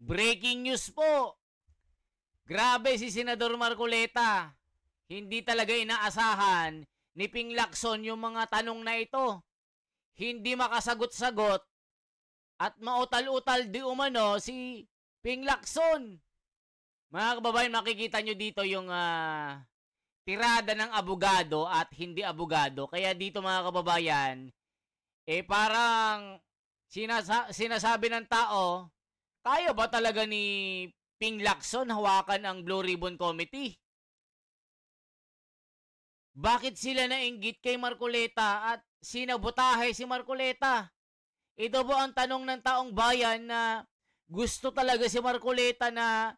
Breaking news po. Grabe si Senador Marcoleta. Hindi talaga inaasahan ni Ping Lacson yung mga tanong na ito. Hindi makasagot-sagot at mautal-utal di umano si Ping Lacson. Mga kababayan, makikita nyo dito yung tirada ng abogado at hindi abogado. Kaya dito mga kababayan, parang sinasabi ng tao, kaya ba talaga ni Ping Lacson hawakan ang Blue Ribbon Committee? Bakit sila nainggit kay Marcoleta at sinabotahe si Marcoleta? Ito po ang tanong ng taong bayan na gusto talaga si Marcoleta na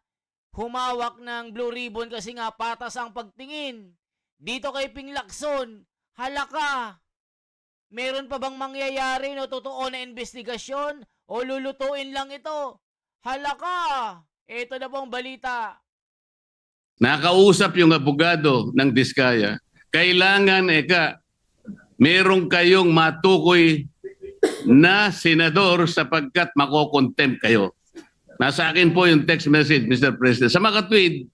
humawak ng Blue Ribbon kasi nga patas ang pagtingin. Dito kay Ping Lacson, halaka. Meron pa bang mangyayari no totoo na investigasyon o lulutuin lang ito? Halaka. Ito na pong balita. Nakausap yung abogado ng Diskaya. Kailangan meron kayong matukoy na senador sapagkat makokontempt kayo. Nasa akin po yung text message, Mr. President. Sa mga tweet,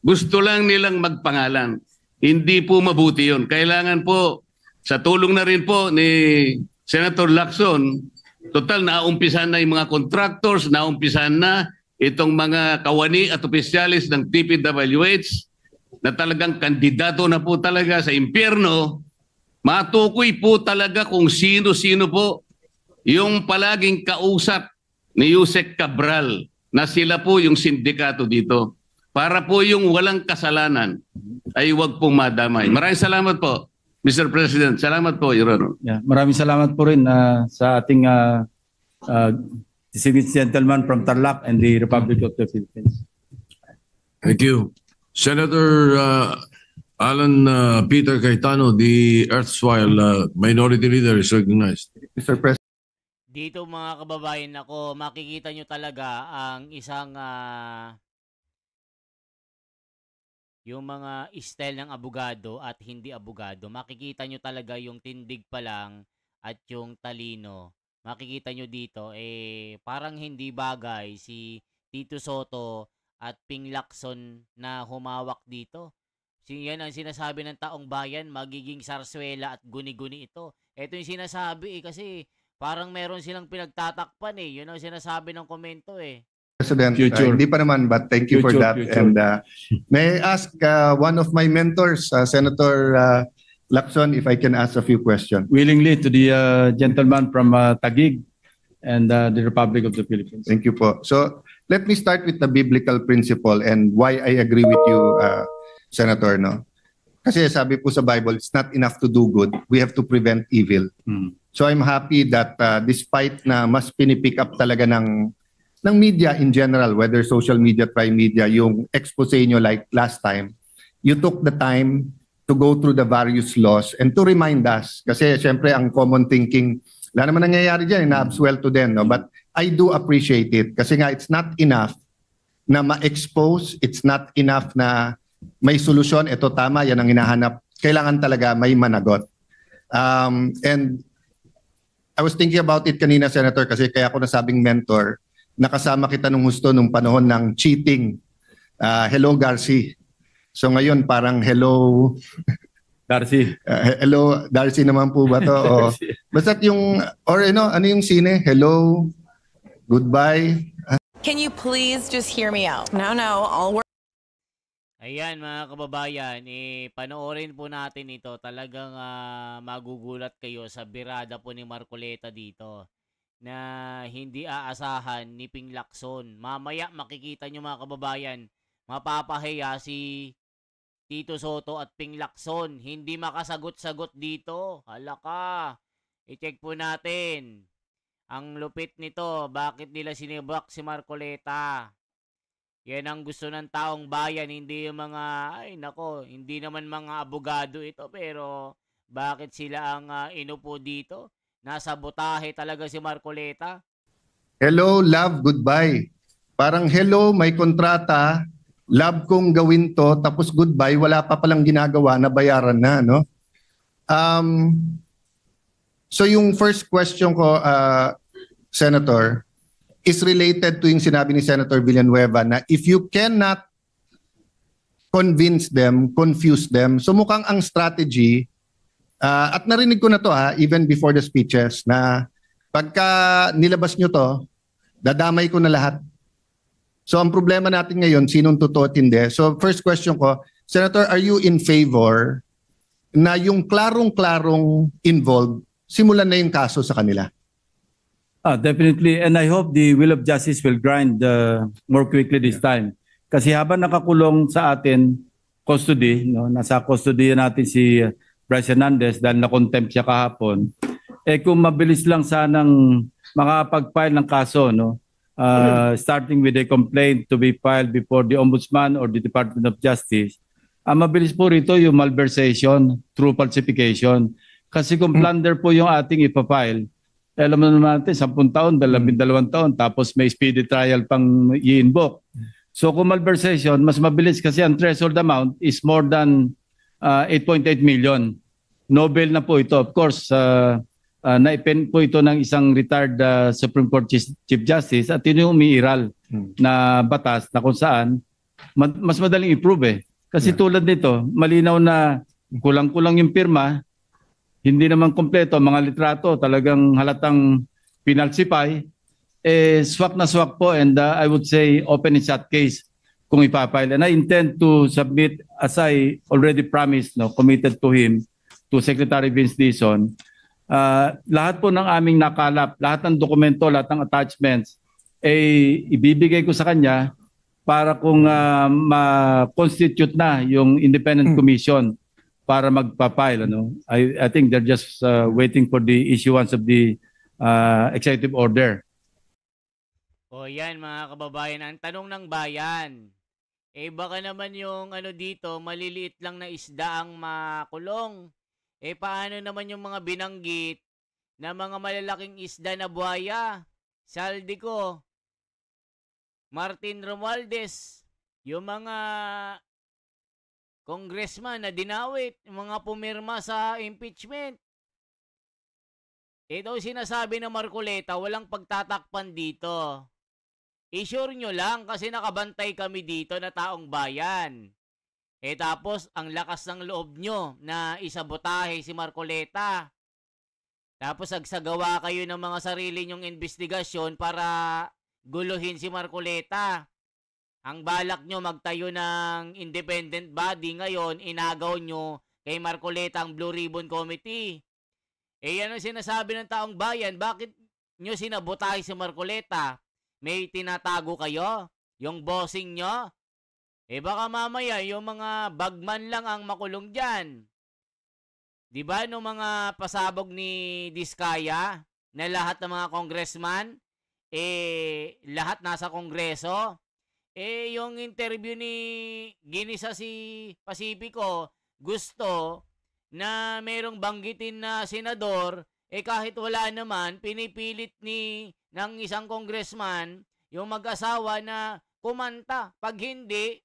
gusto lang nilang magpangalan. Hindi po mabuti yun. Kailangan po, sa tulong na rin po ni Senator Lacson, total naumpisan na yung mga contractors, naumpisan na itong mga kawani at opisyalis ng TPWH na talagang kandidato na po talaga sa impyerno. Matukoy po talaga kung sino-sino po yung palaging kausap ni Yusek Cabral na sila po yung sindikato dito. Para po yung walang kasalanan ay huwag pong madamay. Maraming salamat po, Mr. President. Salamat po, Your Honor. Yeah, maraming salamat po rin sa ating distinguished gentleman from Tarlac and the Republic of the Philippines. Thank you. Senator Alan Peter Cayetano, the erstwhile minority leader, is recognized. Mr. President. Dito mga kababayan ako, makikita nyo talaga ang isang yung mga style ng abogado at hindi abogado. Makikita nyo talaga yung tindig pa lang at yung talino. Makikita nyo dito, parang hindi bagay si Tito Soto at Ping Lacson na humawak dito. Yan ang sinasabi ng taong bayan, magiging sarswela at guni-guni ito. Ito yung sinasabi kasi parang meron silang pinagtatakpan Yun ang sinasabi ng komento President, hindi pa naman, but thank you for that. And may I ask one of my mentors, Senator Lacson, if I can ask a few questions. Willingly to the gentleman from Taguig and the Republic of the Philippines. Thank you po. So let me start with the biblical principle and why I agree with you, Senator. No? Kasi sabi po sa Bible, it's not enough to do good. We have to prevent evil. So I'm happy that despite na mas pinipick up talaga ng media in general, whether social media, prime media, yung expose nyo like last time, you took the time to go through the various laws and to remind us. Kasi syempre ang common thinking, wala naman nangyayari dyan, na-absuelto din. No? But I do appreciate it. Kasi nga it's not enough na ma-expose, it's not enough na may solusyon, ito tama, yan ang hinahanap. Kailangan talaga may managot. And I was thinking about it kanina, Senator, kasi kaya ako nasabing mentor, nakasama kita nung husto nung panahon ng cheating. Hello, Garci. So ngayon parang hello... Darcy. Hello, Darcy naman po ba to? Basta yung, or ano yung sine? Hello, goodbye. Can you please just hear me out? No, I'll work. Ayan mga kababayan, panoorin po natin ito. Talagang magugulat kayo sa birada po ni Marcoleta dito na hindi aasahan ni Ping Lacson. Mamaya makikita nyo mga kababayan, mapapahiya si Tito Soto at Ping Lacson. Hindi makasagot-sagot dito. Halaka. I-check po natin. Ang lupit nito, bakit nila sinibak si Marcoleta? Yan ang gusto ng taong bayan, hindi yung mga, hindi naman mga abogado ito, pero bakit sila ang inupo dito? Nasa botahe talaga si Marcoleta. Hello, love, goodbye. Parang hello, may kontrata, love kong gawin to, tapos goodbye, wala pa palang ginagawa na bayaran na, no? So yung first question ko, Senator, is related to yung sinabi ni Senator Villanueva na if you cannot convince them, confuse them, so mukhang ang strategy, at narinig ko na to even before the speeches, na pagka nilabas nyo to, dadamay ko na lahat. So ang problema natin ngayon, sinong totoo at hindi. So first question ko, Senator, are you in favor na yung klarong-klarong involved, simulan na yung kaso sa kanila? Definitely. And I hope the will of justice will grind more quickly this time. Kasi habang nakakulong sa atin, custody, no, nasa custody natin si Bryce Hernandez dahil na-contempt siya kahapon, kung mabilis lang sanang makapag-file ng kaso, no, starting with a complaint to be filed before the Ombudsman or the Department of Justice, mabilis po rito yung malversation through falsification. Kasi kung plunder po yung ating ipafile, alam mo naman natin, 10 taon, 12 taon, tapos may speedy trial pang i-invoke. So kung malversation, mas mabilis kasi ang threshold amount is more than 8.8 million. No bail na po ito. Of course, naipen po ito ng isang retired Supreme Court Chief Justice at yun yung umiiral na batas na kung saan mas madaling i-prove Kasi tulad nito, malinaw na kulang-kulang yung pirma, hindi naman kompleto, mga litrato talagang halatang pinalsify, swak na swak po and I would say open and shut case kung ipapile. And I intend to submit, as I already promised, no, committed to him, to Secretary Vince Dizon, lahat po ng aming nakalap, lahat ng dokumento, lahat ng attachments, ibibigay ko sa kanya para kung ma-constitute na yung independent commission para magpa-file. Ano? I think they're just waiting for the issuance of the executive order. O yan mga kababayan, ang tanong ng bayan, baka naman yung dito, maliliit lang na isda ang makulong. Paano naman yung mga binanggit na mga malalaking isda na buhaya? Saldico, Martin Romualdez, yung mga congressman na dinawit, mga pumirma sa impeachment. Ito sinasabi ng Marcoleta, walang pagtatakpan dito. I-sure nyo lang kasi nakabantay kami dito na taong bayan. Tapos, ang lakas ng loob nyo na isabotahe si Marcoleta. Tapos, agsagawa kayo ng mga sarili nyong investigasyon para guluhin si Marcoleta. Ang balak nyo magtayo ng independent body ngayon, inagaw nyo kay Marcoleta ang Blue Ribbon Committee. Yan ang sinasabi ng taong bayan. Bakit nyo sinabotahe si Marcoleta? May tinatago kayo? Yung bossing nyo? Baka mamaya yung mga bagman lang ang makulong dyan. Diba no mga pasabog ni Diskaya na lahat ng mga congressman, lahat nasa kongreso? Yung interview ni Ginisa si Pacifico, gusto na merong banggitin na senador, kahit wala naman, pinipilit ng isang congressman yung mag-asawa na kumanta. Pag hindi,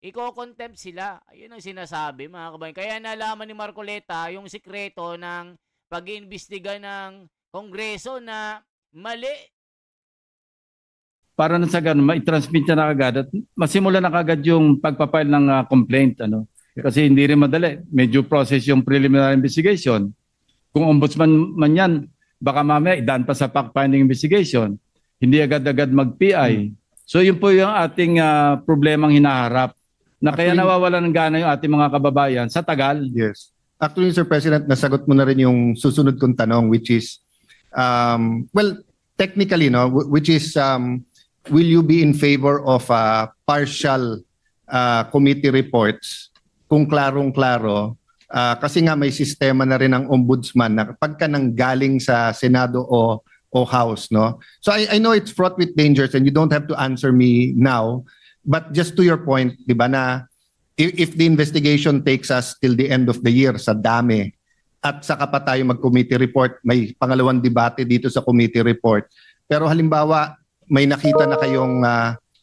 iko-contempt sila. Ayun ang sinasabi mga kabayan. Kaya nalaman ni Marcoleta yung sikreto ng pag-iimbestiga ng kongreso na mali. Para na sa ganun, ma-transmit niya na agad at masimula na agad yung pagpapile ng complaint. Kasi hindi rin madali. Medyo process yung preliminary investigation. Kung ombudsman man yan, baka mamaya idaan pa sa fact-finding investigation. Hindi agad-agad mag-PI. So yun po yung ating problemang hinaharap. Na kaya nawawala ng gana yung ating mga kababayan sa tagal. Yes. Actually, Sir President, nasagot mo na rin yung susunod kong tanong, which is, well, technically, no, which is, will you be in favor of partial committee reports kung klarong-klaro? Kasi nga may sistema na rin ang ombudsman na pagka nang galing sa Senado o House, no? So I know it's fraught with dangers and you don't have to answer me now. But just to your point, di ba na if the investigation takes us till the end of the year sa dami at saka pa tayo mag-committee report, may pangalawang debate dito sa committee report. Pero halimbawa, may nakita na kayong,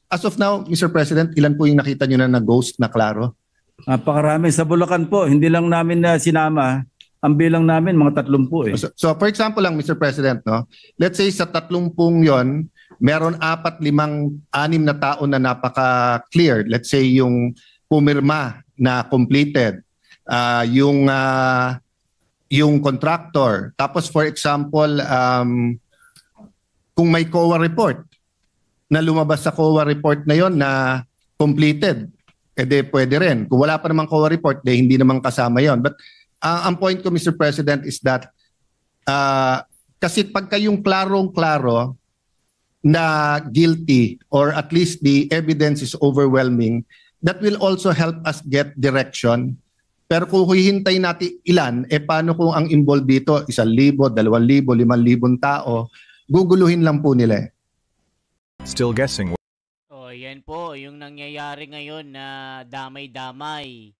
as of now, Mr. President, ilan po yung nakita nyo na ghost na klaro? Napakarami. Sa Bulacan po, hindi lang namin sinama. Ang bilang namin, mga 30 So for example lang, Mr. President, no? Let's say sa 30 yon, Meron 4, 5, 6 na tao na napaka-clear. Let's say yung pumirma na completed, yung contractor. Tapos for example, kung may COA report na lumabas sa COA report na yon na completed, pwede rin. Kung wala pa namang COA report, hindi naman kasama yon. But ang point ko, Mr. President, is that kasi pagka yung klarong-klaro na guilty or at least the evidence is overwhelming, that will also help us get direction. Pero kung hihintay natin ilan, paano kung ang involved dito, 1,000, 2,000, 5,000 tao, guguluhin lang po nila. Still guessing. Yan po, yung nangyayari ngayon na damay-damay.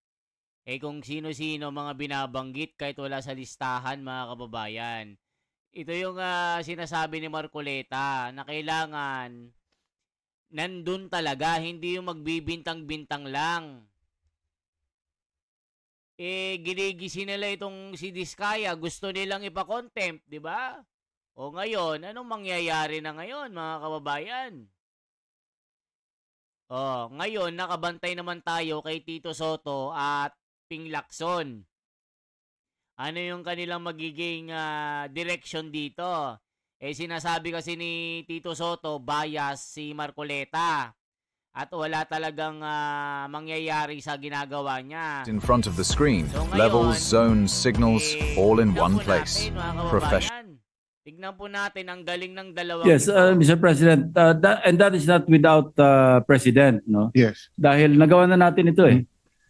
Kung sino-sino mga binabanggit kahit wala sa listahan, mga kababayan. Ito yung sinasabi ni Marcoleta na kailangan nandun talaga, hindi yung magbibintang-bintang lang. Ginigisi nila itong si Diskaya, gusto nilang ipa-contempt, di ba? O ngayon, anong mangyayari na ngayon, mga kababayan? Ngayon, nakabantay naman tayo kay Tito Soto at Ping Lacson. Ano yung kanilang magiging direction dito? Sinasabi kasi ni Tito Soto, bias si Marcoleta. At wala talagang mangyayari sa ginagawa niya. In front of the screen, So ngayon, levels, zones, signals, all in tignan one po place. natin, mga kababayan. Professional. Tignan po natin ang galing ng dalawang Yes, ito. Mr. President, and that is not without President, no? Yes. Dahil nagawa na natin ito eh.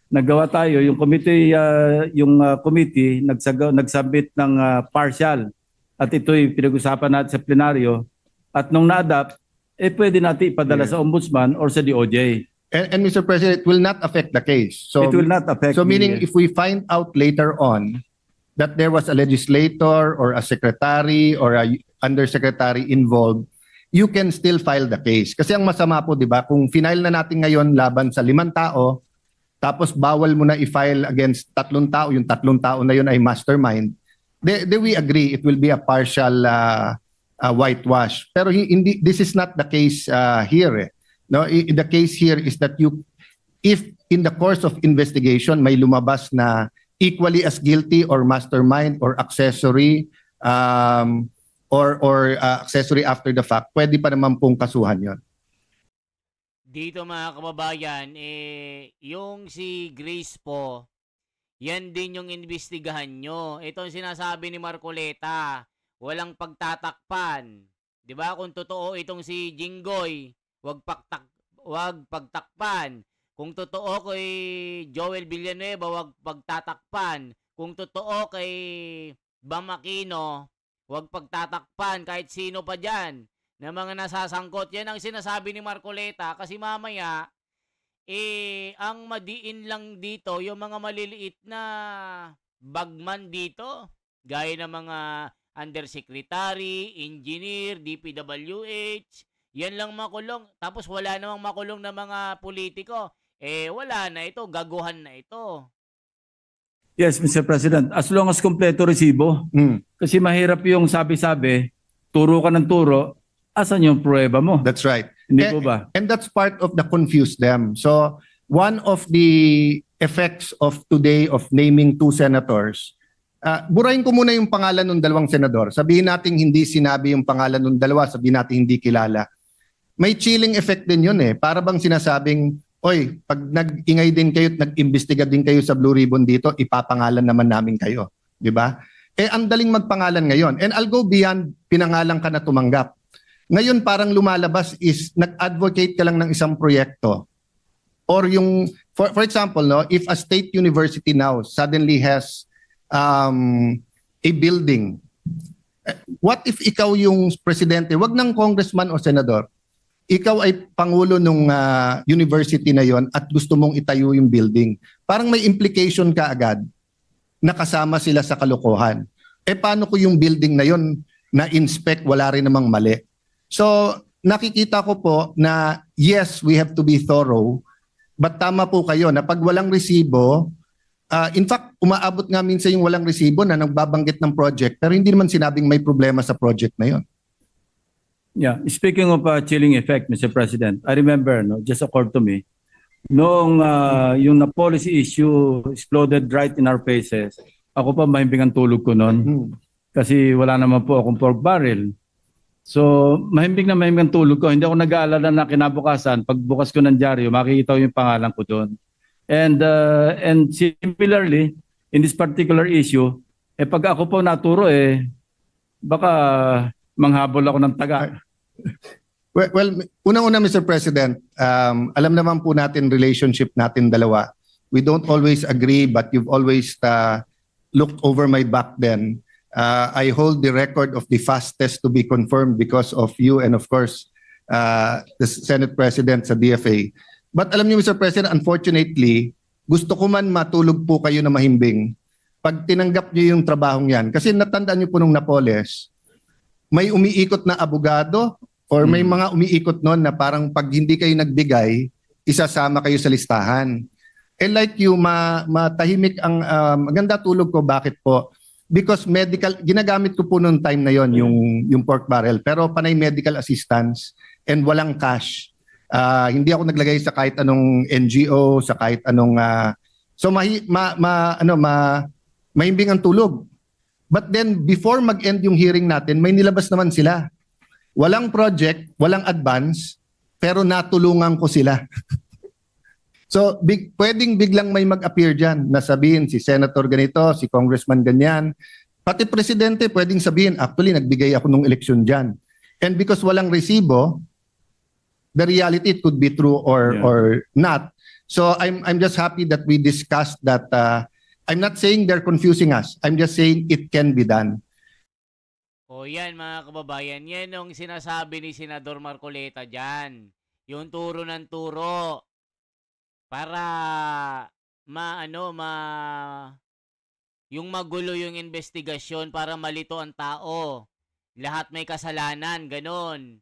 Nagawa tayo, yung committee, nagsubmit ng partial at ito'y pinag-usapan natin sa plenaryo at nung na-adapt, pwede natin ipadala sa Ombudsman or sa DOJ. And Mr. President, it will not affect the case. So It will not affect So meaning the- if we find out later on that there was a legislator or a secretary or a undersecretary involved, you can still file the case. Kasi ang masama po, di ba, kung final na natin ngayon laban sa 5 tao, tapos bawal mo na i-file against 3 tao, yung 3 tao na yun ay mastermind, then we agree it will be a partial whitewash. Pero hindi, this is not the case here. No, the case here is that if in the course of investigation may lumabas na equally as guilty or mastermind or accessory accessory after the fact, pwede pa naman pong kasuhan yon. Dito mga kababayan, yung si Grace po, yan din yung investigahan nyo. Ito ang sinasabi ni Marcoleta, walang pagtatakpan. 'Di ba? Kung totoo itong si Jinggoy, wag pagtakpan. Kung totoo kay Joel Villanueva, wag pagtatakpan. Kung totoo kay Bam Aquino, wag pagtatakpan. Kahit sino pa dyan na mga nasasangkot. Yan ang sinasabi ni Marcoleta kasi mamaya, ang madiin lang dito, yung mga maliliit na bagman dito, gaya ng mga undersecretary, engineer, DPWH, yan lang makulong. Tapos wala namang makulong na mga politiko. Wala na ito. Gaguhan na ito. Yes, Mr. President. As long as kompleto resibo. Kasi mahirap yung sabi-sabi, turo ka ng turo, asan yung pruweba mo? That's right. Hindi po ba? And that's part of the confuse them. So one of the effects of today of naming 2 senators, burahin ko muna yung pangalan ng 2 senador. Sabihin natin hindi sinabi yung pangalan ng 2, sabihin natin hindi kilala. May chilling effect din yun eh. Para bang sinasabing, oy, pag nag-ingay din kayo at nag-imbestiga din kayo sa Blue Ribbon dito, ipapangalan naman namin kayo. Di ba? Ang daling magpangalan ngayon. And I'll go beyond pinangalan ka na tumanggap. Ngayon parang lumalabas is nag-advocate ka lang ng isang proyekto. Or yung, for example, no, if a state university now suddenly has a building, what if ikaw yung presidente, wag ng congressman o senador, ikaw ay pangulo ng university na yon at gusto mong itayo yung building. Parang may implication ka agad na kasama sila sa kalokohan. Paano ko yung building na yon na-inspect, wala rin namang mali? So, nakikita ko po na yes, we have to be thorough, but tama po kayo na pag walang resibo, in fact, umaabot nga minsan yung walang resibo na nagbabanggit ng project pero hindi naman sinabing may problema sa project na yon. Yeah, speaking of chilling effect, Mr. President, I remember, no, just occurred to me, noong yung na policy issue exploded right in our faces, ako pa mahimbing ang tulog ko noon kasi wala naman po akong pork barrel. So, mahimbing ang tulog ko. Hindi ako nag-aalala na kinabukasan, pagbukas ko ng dyaryo, makikita ko yung pangalan ko doon. And similarly, in this particular issue, pag ako po naturo, baka manghabol ako ng taga. Well, unang-una, Mr. President, alam naman po natin relationship natin dalawa. We don't always agree, but you've always looked over my back then. I hold the record of the fastest to be confirmed because of you and of course, the Senate President sa DFA. But alam niyo, Mr. President, unfortunately, gusto ko man matulog po kayo na mahimbing pag tinanggap niyo yung trabahong yan. Kasi natandaan niyo po nung Napoles, may umiikot na abogado or may mga umiikot noon na parang pag hindi kayo nagbigay, isasama kayo sa listahan. And like you, matahimik ang maganda tulog ko. Bakit po? Because medical, ginagamit ko po noong time na yon yung pork barrel, pero panay medical assistance and walang cash. Hindi ako naglagay sa kahit anong NGO, sa kahit anong so mahimbing ang tulog. But then before mag-end yung hearing natin, may nilabas naman sila. Walang project, walang advance, pero natulungan ko sila. So pwedeng biglang may mag-appear diyan na sabihin si Senator ganito, si Congressman ganyan. Pati presidente pwedeng sabihin, actually nagbigay ako nung eleksyon diyan. And because walang resibo, the reality it could be true or not. So I'm just happy that we discussed that. I'm not saying they're confusing us. I'm just saying it can be done. O yan mga kababayan, yan yung sinasabi ni Senador Marcoleta dyan. Yung turo ng turo. Para yung magulo yung investigasyon para malito ang tao. Lahat may kasalanan, ganon.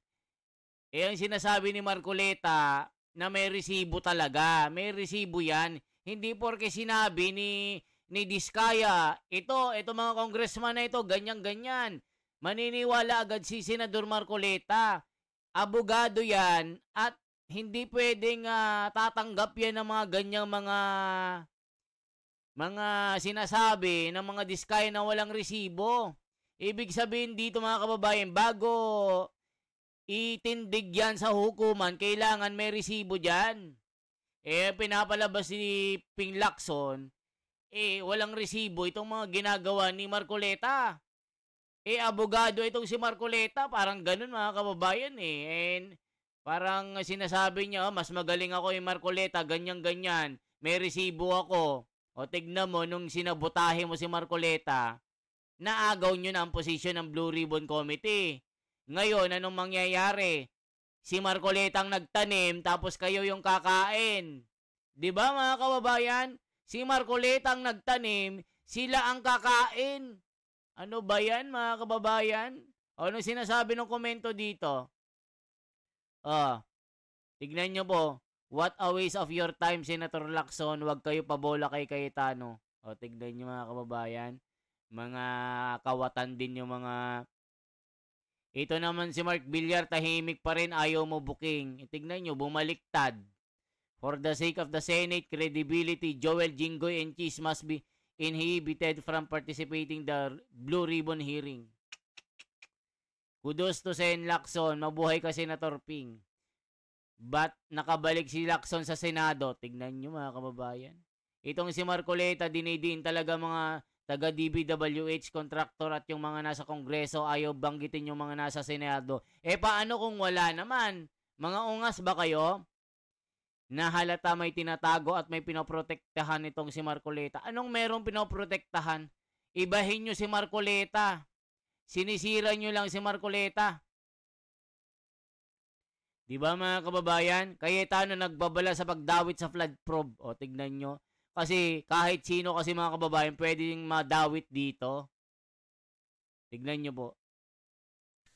Ang sinasabi ni Marcoleta na may resibo talaga. May resibo yan. Hindi porke sinabi ni Diskaya, ito mga congressman na ito, ganyan-ganyan. Maniniwala agad si Senador Marcoleta. Abogado yan at hindi pwedeng tatanggap yan ng mga ganyang mga sinasabi ng mga Diskaya na walang resibo. Ibig sabihin dito mga kababayan, bago itindig yan sa hukuman, kailangan may resibo dyan. Pinapalabas ni Ping Lacson, walang resibo itong mga ginagawa ni Marcoleta. Abogado itong si Marcoleta, parang ganun mga kababayan And parang sinasabi niya, mas magaling ako yung Marcoleta, ganyan-ganyan. May resibo ako. O tignan mo, nung sinabotahe mo si Marcoleta, naagaw nyo na ang posisyon ng Blue Ribbon Committee. Ngayon, anong mangyayari? Si Marcoleta ang nagtanim, tapos kayo yung kakain. Diba mga kababayan? Si Marcoleta ang nagtanim, sila ang kakain. Ano ba yan mga kababayan? O ano sinasabi ng komento dito? Tignan nyo po. What a waste of your time, Senator Lacson. Huwag kayo pabola kay Cayetano. Tignan nyo mga kababayan. Mga kawatan din yung mga... Ito naman si Mark Villar, tahimik pa rin, ayaw mo booking. Tignan nyo, bumaliktad. For the sake of the Senate credibility, Joel Jinggoy and Cheese must be inhibited from participating the Blue Ribbon hearing. Kudos to Sen Lacson. Mabuhay ka, Senator Ping. But nakabalik si Lacson sa Senado. Tignan nyo mga kababayan. Itong si Marcoleta, dinidiin talaga mga taga-DBWH contractor at yung mga nasa Kongreso, ayaw banggitin yung mga nasa Senado. Paano kung wala naman? Mga ungas ba kayo? Na halata may tinatago at may pinoprotektahan itong si Marcoleta. Anong merong pinoprotektahan? Ibahin nyo si Marcoleta. Sinisira nyo lang si Marcoleta. Diba mga kababayan? Cayetano nagbabala sa pagdawit sa flood probe. Tignan nyo. Kasi kahit sino kasi mga kababayan pwedeng madawit dito. Tignan nyo po.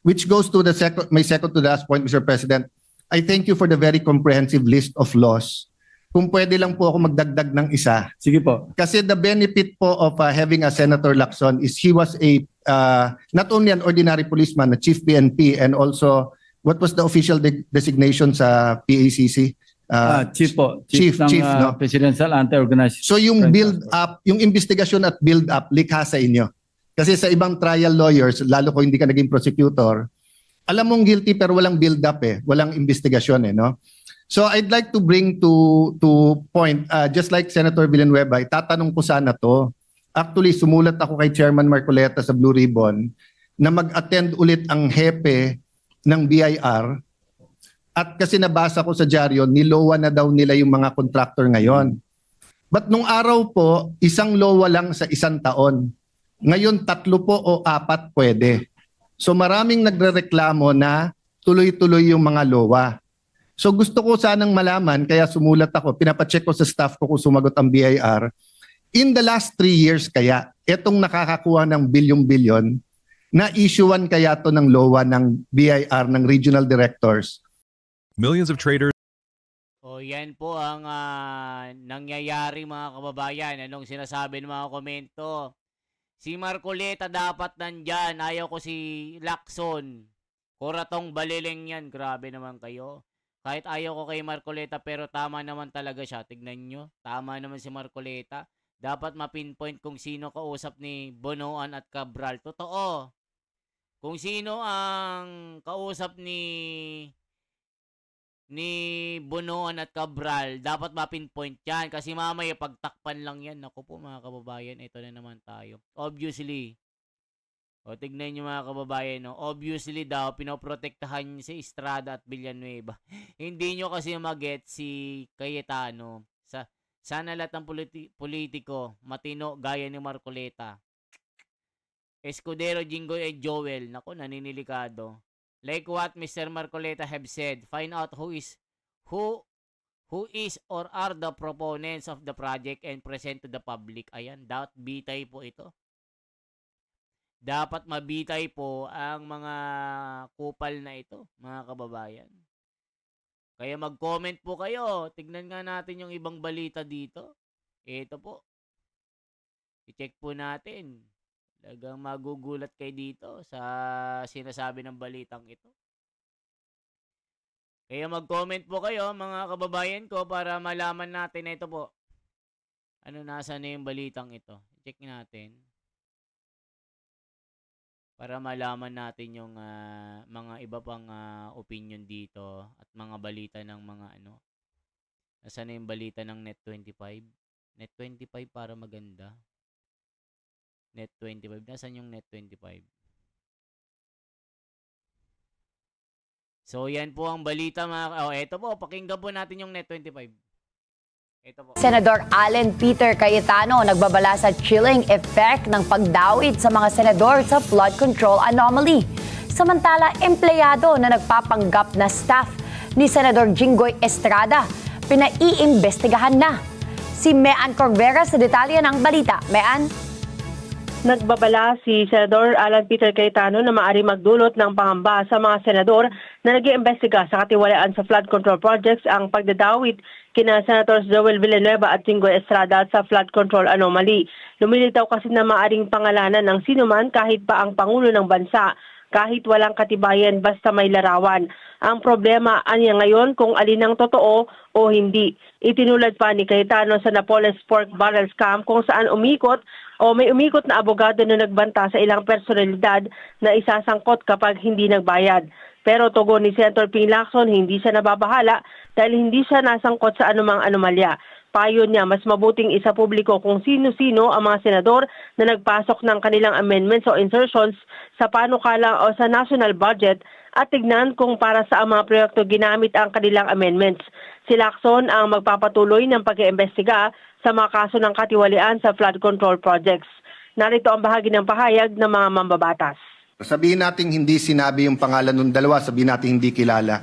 Which goes to my second to last point, Mr. President. I thank you for the very comprehensive list of laws. Kung pwede lang po ako magdagdag ng isa. Sige po. Kasi the benefit po of having a Senator Lacson is he was not only an ordinary policeman, a chief PNP, and also What was the official designation sa PACC? Chief po. Chief, no? Presidential Anti-Organized. So yung build up, yung investigasyon at build up, likha sa inyo. Kasi sa ibang trial lawyers, lalo ko hindi ka naging prosecutor, alam mong guilty pero walang build up walang investigasyon no? So I'd like to bring to point, just like Senator Villanueva, itatanong ko sana to. Actually, sumulat ako kay Chairman Marcoleta sa Blue Ribbon na mag-attend ulit ang hepe ng BIR. At kasi nabasa ko sa dyaryo, nilowa na daw nila yung mga contractor ngayon. But nung araw po, isang lowa lang sa isang taon. Ngayon, 3 po o 4 pwede. So maraming nagrereklamo na tuloy-tuloy yung mga lowa. So gusto ko sanang malaman, kaya sumulat ako, pinapacheck ko sa staff ko kung sumagot ang BIR. In the last 3 years kaya, etong nakakakuha ng bilyon-bilyon, na-issuean kaya to ng LOA ng BIR, ng regional directors? Millions of traders. O yan po ang nangyayari mga kababayan. Anong sinasabi ng mga komento? Si Marcoleta dapat nandyan. Ayaw ko si Lacson. Kuratong balileng yan. Grabe naman kayo. Kahit ayaw ko kay Marcoleta pero tama naman talaga siya. Tignan nyo. Tama naman si Marcoleta. Dapat mapinpoint kung sino kausap ni Bonoan at Cabral. Totoo. Kung sino ang kausap ni Bonoan at Cabral, dapat mapinpoint yan. Kasi mamaya pagtakpan lang yan. Naku po mga kababayan, ito na naman tayo. Obviously, o tignan nyo mga kababayan, no? Obviously daw, pinoprotektahan si Estrada at Villanueva. Hindi nyo kasi maget si Cayetano. Sana lahat ng politiko matino gaya ni Marcoleta. Escudero, Jinggoy at Joel, naku, naninilikado. Like what Mr. Marcoleta have said, find out who is or are the proponents of the project and present to the public. Ayan, dapat bitay po ito. Dapat mabitay po ang mga kupal na ito, mga kababayan. Kaya mag-comment po kayo. Tignan nga natin yung ibang balita dito. Ito po. I-check po natin. Talagang magugulat kayo dito sa sinasabi ng balitang ito. Kaya mag-comment po kayo mga kababayan ko para malaman natin na ito po. Ano, nasa na yung balitang ito? Check natin. Para malaman natin yung mga iba pang opinion dito at mga balita ng mga ano. Nasa na yung balita ng Net25? Net25 para maganda. Net25. Nasaan yung Net25? So, yan po ang balita mga... Oh, eto po. Pakinggan po natin yung Net25. Ito po. Senador Alan Peter Cayetano nagbabala sa chilling effect ng pagdawit sa mga senador sa flood control anomaly. Samantala, empleyado na nagpapanggap na staff ni Senador Jinggoy Estrada pinaiimbestigahan na. Si Mean Corvera sa detalye ng balita. Mean? Nagbabala si Senador Alan Peter Cayetano na maaari magdulot ng pangamba sa mga senador na nag-iimbestiga sa katiwalaan sa flood control projects ang pagdadawit kina Senators Joel Villanueva at Jinggoy Estrada sa flood control anomaly. Lumilitaw kasi na maaring pangalanan ng sinuman kahit pa ang Pangulo ng Bansa, kahit walang katibayan basta may larawan. Ang problema anya ngayon kung alin ang totoo o hindi. Itinulad pa ni Cayetano sa Napoles Pork Barrel Scam kung saan may umikot na abogado na nagbanta sa ilang personalidad na isasangkot kapag hindi nagbayad. Pero tugon ni Senator Ping Lacson, hindi siya nababahala dahil hindi siya nasangkot sa anumang anomalya. Payo niya, mas mabuting isa publiko kung sino-sino ang mga senador na nagpasok ng kanilang amendments o insertions sa panukala o sa national budget at tignan kung para sa mga proyekto ginamit ang kanilang amendments. Si Lacson ang magpapatuloy ng pag-iimbestiga sa mga kaso ng katiwalian sa flood control projects. Narito ang bahagi ng pahayag ng mga mambabatas. Sabihin natin hindi sinabi yung pangalan ng dalawa, sabihin natin hindi kilala.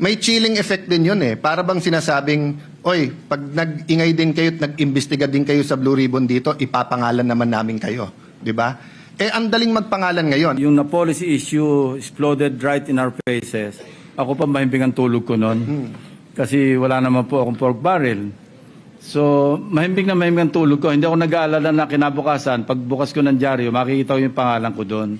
May chilling effect din yun Para bang sinasabing, oy, pag nag-ingay din kayo at nag-imbestiga din kayo sa Blue Ribbon dito, ipapangalan naman namin kayo. Di ba? Ang daling magpangalan ngayon. Yung na policy issue exploded right in our faces. Ako pa mahimbing ang tulog ko noon. Kasi wala naman po akong pork barrel. So, mahimbing ang tulog ko. Hindi ako nag-aalala na kinabukasan. Pagbukas ko ng dyaryo, makikita ko yung pangalan ko doon.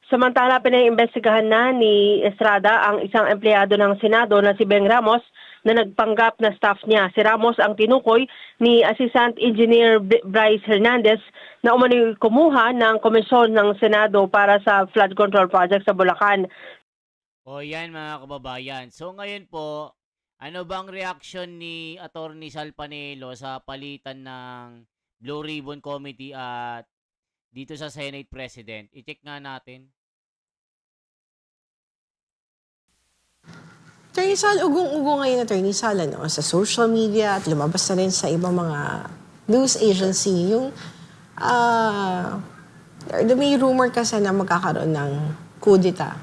Samantala, pinaiimbestigahan na ni Estrada ang isang empleyado ng Senado na si Beng Ramos na nagpanggap na staff niya. Si Ramos ang tinukoy ni Assistant Engineer Bryce Hernandez na umano'y kumuha ng komisyon ng Senado para sa flood control project sa Bulacan. O yan mga kababayan. So ngayon po, ano bang reaction ni Attorney Sal Panelo sa palitan ng Blue Ribbon Committee at dito sa Senate President? I-check nga natin. Attorney Sal, ugong-ugo ngayon Attorney Sal sa social media at lumabas na rin sa ibang mga news agency yung may rumor kasi na magkakaroon ng kudeta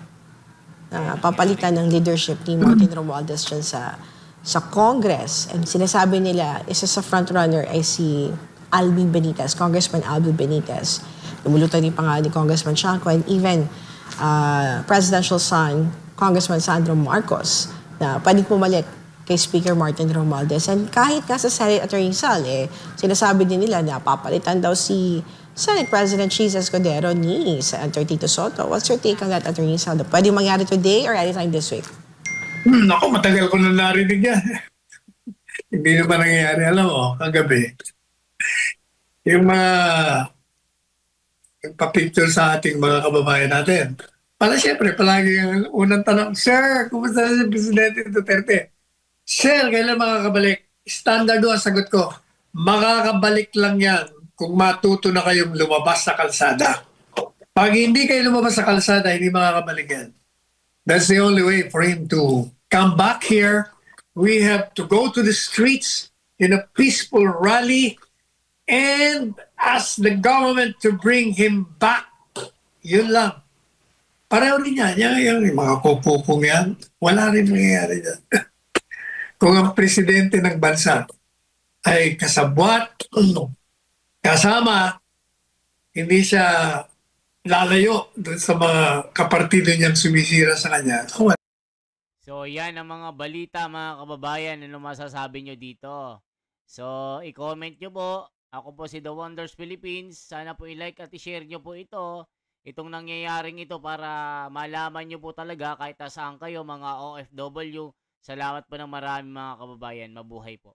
na papalitan ng leadership ni Martin Romualdez dyan sa Congress. And sinasabi nila, isa sa frontrunner ay si Alvin Benitez, Congressman Alvin Benitez. Lumulutan din pa nga ni Congressman Chanco and even presidential son, Congressman Sandro Marcos, na pwedeng pumalit kay Speaker Martin Romualdez. And kahit nga sa Senate Attorney Sal, sinasabi din nila na papalitan daw si Senate President Cheese Escudero ni Senator Tito Soto. What's your take on that, Attorney Sal? Pwede mangyari today or anytime this week? Naku, matagal ko na narinig yan. Hindi na ba nangyayari? Alam mo, kagabi, yung mga pa-picture sa ating mga kababayan natin. Para siyempre, palagi yung unang tanong, Sir, kumusta na si Presidente Duterte? Sir, kailan makakabalik? Standard ang sagot ko, makakabalik lang yan kung matuto na kayong lumabas sa kalsada. Pag hindi kayo lumabas sa kalsada, hindi makakabalik yan. That's the only way for him to come back here. We have to go to the streets in a peaceful rally and ask the government to bring him back. Yun lang. Pareho rin yan. Yung mga kupupong yan, wala rin nangyayari dyan. Kung ang presidente ng bansa ay kasabwat, kasama, hindi siya lalayo doon sa mga kapartido niyang sumisira sa kanya. So yan ang mga balita mga kababayan. Ano masasabi nyo dito? So i-comment nyo po. Ako po si The Wonders Philippines. Sana po i-like at i-share nyo po itong nangyayaring ito para malaman nyo po talaga kahit saan kayo mga OFW. Salamat po ng marami mga kababayan. Mabuhay po.